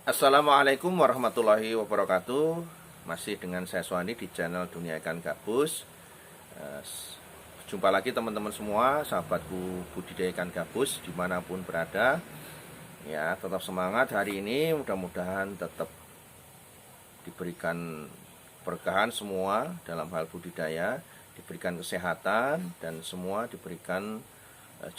Assalamualaikum warahmatullahi wabarakatuh. Masih dengan saya Suwandi di channel Dunia Ikan Gabus. Jumpa lagi teman-teman semua, sahabatku budidaya ikan gabus dimanapun berada. Ya, tetap semangat hari ini. Mudah-mudahan tetap diberikan berkahan semua dalam hal budidaya, diberikan kesehatan, dan semua diberikan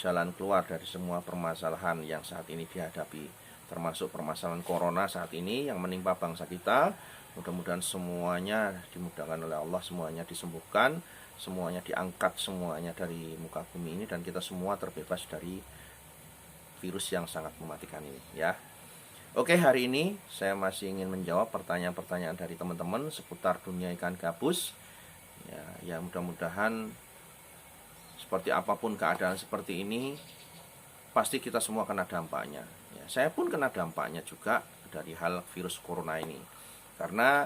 jalan keluar dari semua permasalahan yang saat ini dihadapi, termasuk permasalahan corona saat ini yang menimpa bangsa kita. Mudah-mudahan semuanya dimudahkan oleh Allah, semuanya disembuhkan, semuanya diangkat semuanya dari muka bumi ini, dan kita semua terbebas dari virus yang sangat mematikan ini ya. Oke, hari ini saya masih ingin menjawab pertanyaan-pertanyaan dari teman-teman seputar dunia ikan gabus. Ya mudah-mudahan seperti apapun keadaan seperti ini, pasti kita semua kena dampaknya. Ya, saya pun kena dampaknya juga dari hal virus corona ini. Karena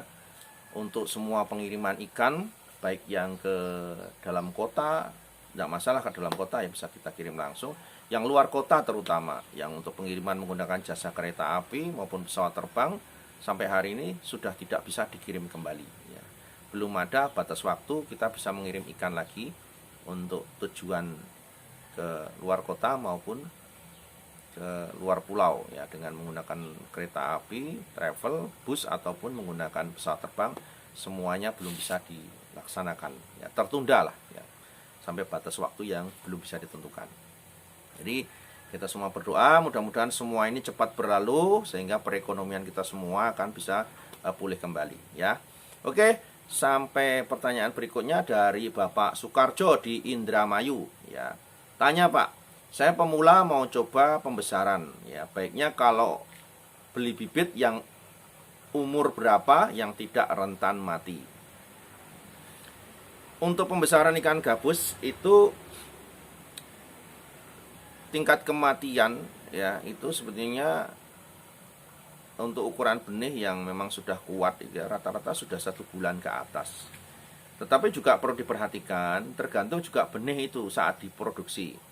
untuk semua pengiriman ikan, baik yang ke dalam kota, tidak masalah ke dalam kota ya bisa kita kirim langsung. Yang luar kota terutama, yang untuk pengiriman menggunakan jasa kereta api maupun pesawat terbang, sampai hari ini sudah tidak bisa dikirim kembali. Ya. Belum ada batas waktu kita bisa mengirim ikan lagi untuk tujuan ke luar kota maupun ke luar pulau ya, dengan menggunakan kereta api, travel, bus ataupun menggunakan pesawat terbang, semuanya belum bisa dilaksanakan ya, tertunda lah ya, sampai batas waktu yang belum bisa ditentukan. Jadi kita semua berdoa mudah-mudahan semua ini cepat berlalu sehingga perekonomian kita semua akan bisa pulih kembali ya. Oke, sampai pertanyaan berikutnya dari Bapak Sukarjo di Indramayu ya. Tanya Pak, saya pemula mau coba pembesaran ya, baiknya kalau beli bibit yang umur berapa yang tidak rentan mati. Untuk pembesaran ikan gabus itu tingkat kematian ya, itu sebetulnya untuk ukuran benih yang memang sudah kuat ya, rata-rata sudah 1 bulan ke atas. Tetapi juga perlu diperhatikan tergantung juga benih itu saat diproduksi.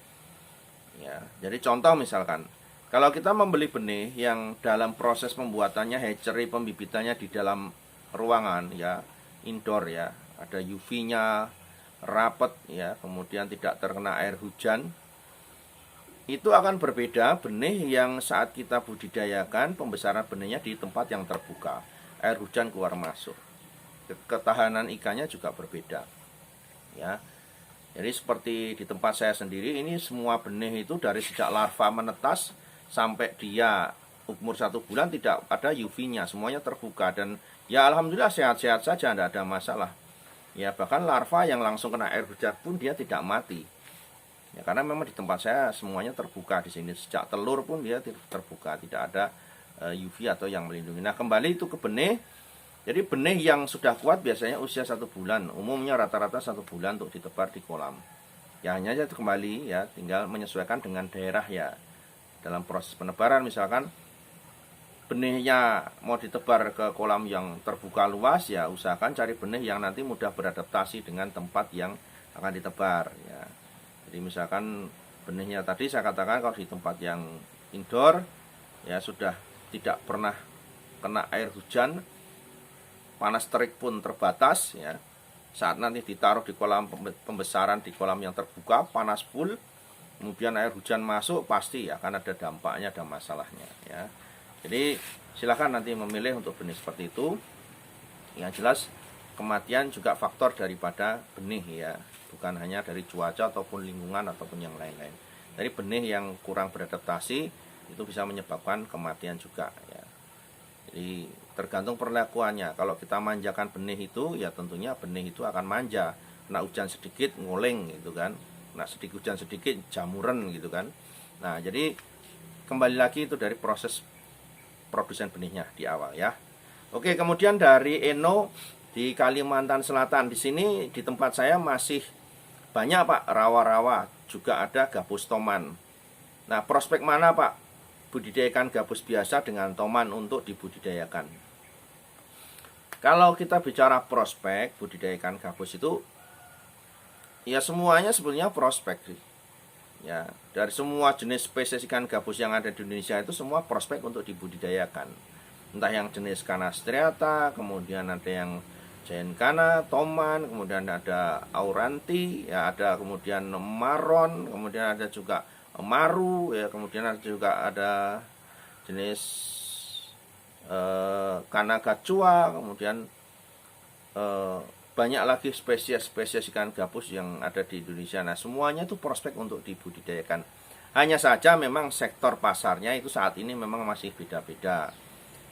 Ya, jadi contoh misalkan, kalau kita membeli benih yang dalam proses pembuatannya hatchery, pembibitannya di dalam ruangan ya, indoor ya, ada UV-nya rapet ya, kemudian tidak terkena air hujan, itu akan berbeda benih yang saat kita budidayakan pembesaran benihnya di tempat yang terbuka, air hujan keluar masuk. Ketahanan ikannya juga berbeda. Ya. Jadi seperti di tempat saya sendiri ini, semua benih itu dari sejak larva menetas sampai dia umur 1 bulan tidak ada UV-nya, semuanya terbuka, dan ya alhamdulillah sehat-sehat saja, tidak ada masalah. Ya bahkan larva yang langsung kena air hujan pun dia tidak mati. Ya karena memang di tempat saya semuanya terbuka di sini, sejak telur pun dia terbuka, tidak ada UV atau yang melindungi. Nah kembali itu ke benih. Jadi benih yang sudah kuat biasanya usia 1 bulan, umumnya rata-rata 1 bulan untuk ditebar di kolam. Ya hanya saja kembali ya, tinggal menyesuaikan dengan daerah ya. Dalam proses penebaran misalkan benihnya mau ditebar ke kolam yang terbuka luas ya, usahakan cari benih yang nanti mudah beradaptasi dengan tempat yang akan ditebar ya. Jadi misalkan benihnya tadi saya katakan kalau di tempat yang indoor ya, sudah tidak pernah kena air hujan, panas terik pun terbatas ya. Saat nanti ditaruh di kolam pembesaran, di kolam yang terbuka, panas full, kemudian air hujan masuk, pasti akan ada dampaknya, ada masalahnya ya. Jadi silakan nanti memilih untuk benih seperti itu. Yang jelas kematian juga faktor daripada benih ya, bukan hanya dari cuaca ataupun lingkungan ataupun yang lain-lain. Dari benih yang kurang beradaptasi itu bisa menyebabkan kematian juga ya. Jadi tergantung perlakuannya. Kalau kita manjakan benih itu ya tentunya benih itu akan manja. Kena hujan sedikit ngoleng gitu kan, kena sedikit hujan sedikit jamuran gitu kan. Nah jadi kembali lagi itu dari proses produsen benihnya di awal ya. Oke, kemudian dari Eno di Kalimantan Selatan, di sini di tempat saya masih banyak Pak rawa-rawa, juga ada gabus toman. Nah prospek mana Pak budidayakan gabus biasa dengan toman untuk dibudidayakan? Kalau kita bicara prospek budidayakan gabus itu ya semuanya sebenarnya prospek sih. Ya, dari semua jenis spesies ikan gabus yang ada di Indonesia itu semua prospek untuk dibudidayakan. entah yang jenis Canas striata, kemudian ada yang Giant Cana, Toman, kemudian ada Auranti, ya ada kemudian Maron, kemudian ada juga Maru, ya kemudian ada juga ada jenis Cana Gacua, kemudian banyak lagi spesies-spesies ikan gabus yang ada di Indonesia. Nah, semuanya itu prospek untuk dibudidayakan. Hanya saja memang sektor pasarnya itu saat ini memang masih beda-beda.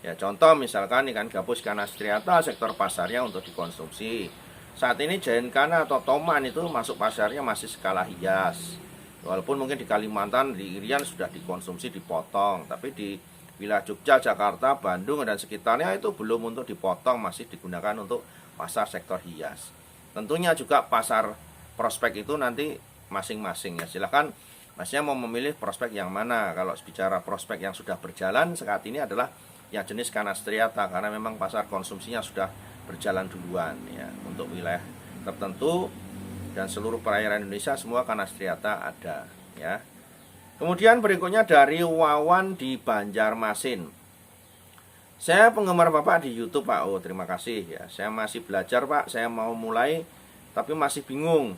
Ya, contoh misalkan ikan gabus Canas striata sektor pasarnya untuk dikonsumsi. Saat ini Giant Cana atau Toman itu masuk pasarnya masih skala hias. Walaupun mungkin di Kalimantan, di Irian sudah dikonsumsi dipotong, tapi di wilayah Jogja, Jakarta, Bandung dan sekitarnya itu belum untuk dipotong, masih digunakan untuk pasar sektor hias. Tentunya juga pasar prospek itu nanti masing-masing ya. Silahkan Masnya mau memilih prospek yang mana. Kalau bicara prospek yang sudah berjalan saat ini adalah yang jenis Canas striata, karena memang pasar konsumsinya sudah berjalan duluan ya. Untuk wilayah tertentu dan seluruh perairan Indonesia semua Canas striata ada ya. Kemudian berikutnya dari Wawan di Banjarmasin. Saya penggemar Bapak di YouTube, Pak. Oh, terima kasih ya. Saya masih belajar, Pak. Saya mau mulai tapi masih bingung.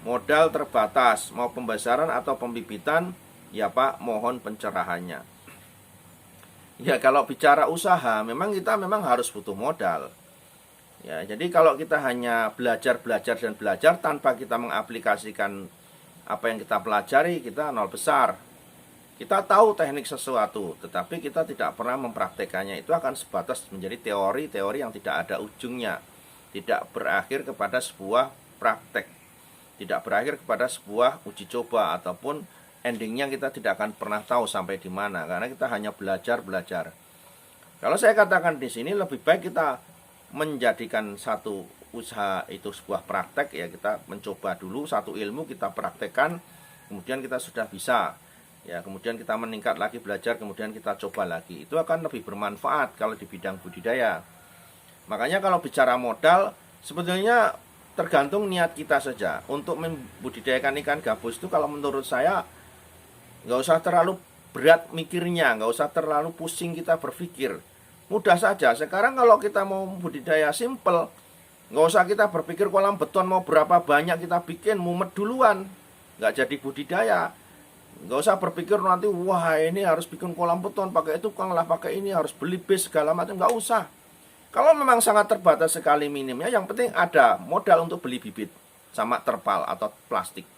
Modal terbatas, mau pembesaran atau pembibitan? Ya, Pak, mohon pencerahannya. Ya, kalau bicara usaha, memang kita harus butuh modal. Ya, jadi kalau kita hanya belajar dan belajar tanpa kita mengaplikasikan apa yang kita pelajari, kita nol besar. Kita tahu teknik sesuatu, tetapi kita tidak pernah mempraktekannya. Itu akan sebatas menjadi teori-teori yang tidak ada ujungnya. Tidak berakhir kepada sebuah praktek. Tidak berakhir kepada sebuah uji coba, ataupun endingnya kita tidak akan pernah tahu sampai di mana. Karena kita hanya belajar. Kalau saya katakan di sini, lebih baik kita menjadikan satu usaha itu sebuah praktek. Ya, kita mencoba dulu satu ilmu, kita praktekkan, kemudian kita sudah bisa. Ya, kemudian kita meningkat lagi belajar, kemudian kita coba lagi. Itu akan lebih bermanfaat kalau di bidang budidaya. Makanya kalau bicara modal, sebetulnya tergantung niat kita saja. Untuk membudidayakan ikan gabus itu kalau menurut saya nggak usah terlalu berat mikirnya, nggak usah terlalu pusing kita berpikir. Mudah saja. Sekarang kalau kita mau budidaya simple, nggak usah kita berpikir kolam beton mau berapa banyak kita bikin, mumet duluan. Nggak jadi budidaya. Nggak usah berpikir nanti, wah ini harus bikin kolam beton, pakai itu kan lah, pakai ini harus beli base segala macam. Nggak usah. Kalau memang sangat terbatas sekali minimnya, yang penting ada modal untuk beli bibit sama terpal atau plastik.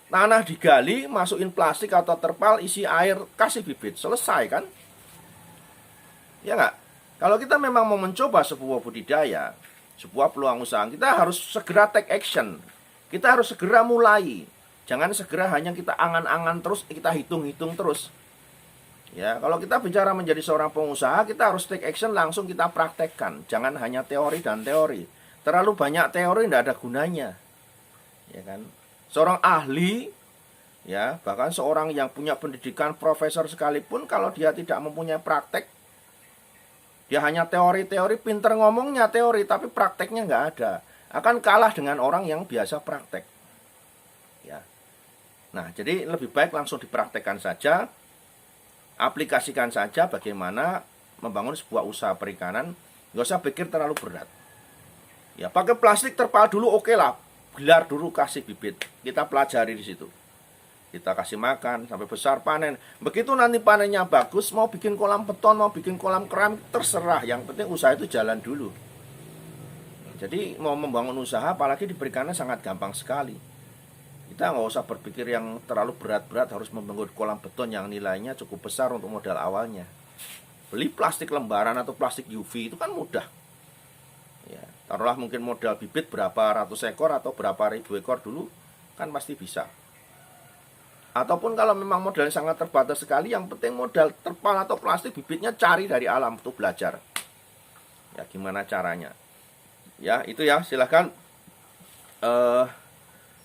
Tanah digali, masukin plastik atau terpal, isi air, kasih bibit, selesai kan? Ya nggak? Kalau kita memang mau mencoba sebuah budidaya, sebuah peluang usaha, kita harus segera take action. Kita harus segera mulai. Jangan segera hanya kita angan-angan terus, kita hitung-hitung terus. Ya, kalau kita bicara menjadi seorang pengusaha, kita harus take action, langsung kita praktekkan. Jangan hanya teori dan teori. Terlalu banyak teori tidak ada gunanya. Ya kan? Seorang ahli, ya, bahkan seorang yang punya pendidikan profesor sekalipun, kalau dia tidak mempunyai praktek, dia hanya teori-teori, pinter ngomongnya teori, tapi prakteknya nggak ada. Akan kalah dengan orang yang biasa praktek. Ya. Nah, jadi lebih baik langsung dipraktekkan saja, aplikasikan saja bagaimana membangun sebuah usaha perikanan, nggak usah pikir terlalu berat. Ya, pakai plastik terpal dulu oke lah, gelar dulu kasih bibit, kita pelajari di situ. Kita kasih makan sampai besar panen. Begitu nanti panennya bagus, mau bikin kolam beton, mau bikin kolam keramik, terserah. Yang penting usaha itu jalan dulu. Jadi mau membangun usaha, apalagi di perikanan sangat gampang sekali. Kita nggak usah berpikir yang terlalu berat-berat harus membangun kolam beton yang nilainya cukup besar untuk modal awalnya. Beli plastik lembaran atau plastik UV itu kan mudah. Ya, taruhlah mungkin modal bibit berapa ratus ekor atau berapa ribu ekor dulu, kan pasti bisa. Ataupun kalau memang modalnya sangat terbatas sekali, yang penting modal terpal atau plastik, bibitnya cari dari alam untuk belajar. Ya, gimana caranya? Ya, itu ya, silahkan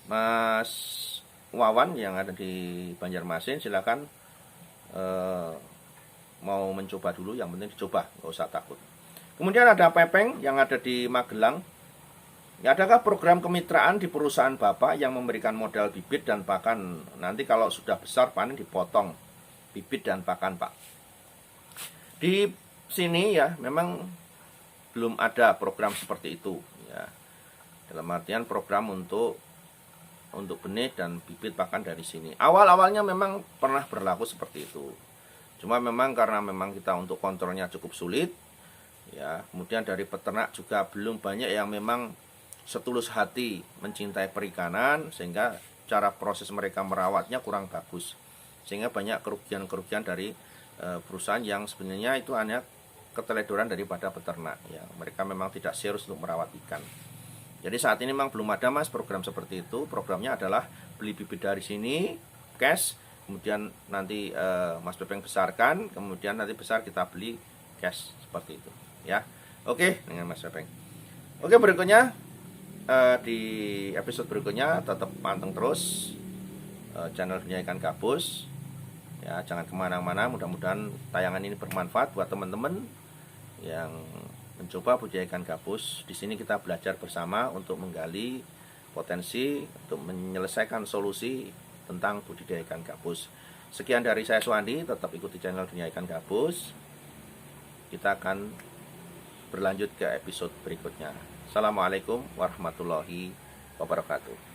Mas Wawan yang ada di Banjarmasin, silakan mau mencoba dulu, yang penting dicoba, nggak usah takut. Kemudian ada Pepeng yang ada di Magelang. Ya, adakah program kemitraan di perusahaan Bapak yang memberikan modal bibit dan pakan? Nanti kalau sudah besar panen dipotong bibit dan pakan, Pak. Di sini ya memang belum ada program seperti itu ya. Dalam artian program untuk benih dan bibit pakan dari sini. Awal-awalnya memang pernah berlaku seperti itu. Cuma memang karena memang kita untuk kontrolnya cukup sulit ya. Kemudian dari peternak juga belum banyak yang memang setulus hati mencintai perikanan, sehingga cara proses mereka merawatnya kurang bagus. Sehingga banyak kerugian-kerugian dari perusahaan yang sebenarnya itu hanya keteledoran daripada peternak ya. Mereka memang tidak serius untuk merawat ikan. Jadi saat ini memang belum ada Mas program seperti itu. Programnya adalah beli bibit dari sini, cash, kemudian nanti Mas Pepeng besarkan, kemudian nanti besar kita beli cash seperti itu ya. Oke, dengan Mas Pepeng. Oke, berikutnya di episode berikutnya tetap panteng terus channel Dunia Ikan Gabus ya, jangan kemana-mana. Mudah-mudahan tayangan ini bermanfaat buat teman-teman yang mencoba budidaya ikan gabus. Di sini kita belajar bersama untuk menggali potensi untuk menyelesaikan solusi tentang budidaya ikan gabus. Sekian dari saya Suwandi, tetap ikuti channel Dunia Ikan Gabus. Kita akan berlanjut ke episode berikutnya. Assalamualaikum warahmatullahi wabarakatuh.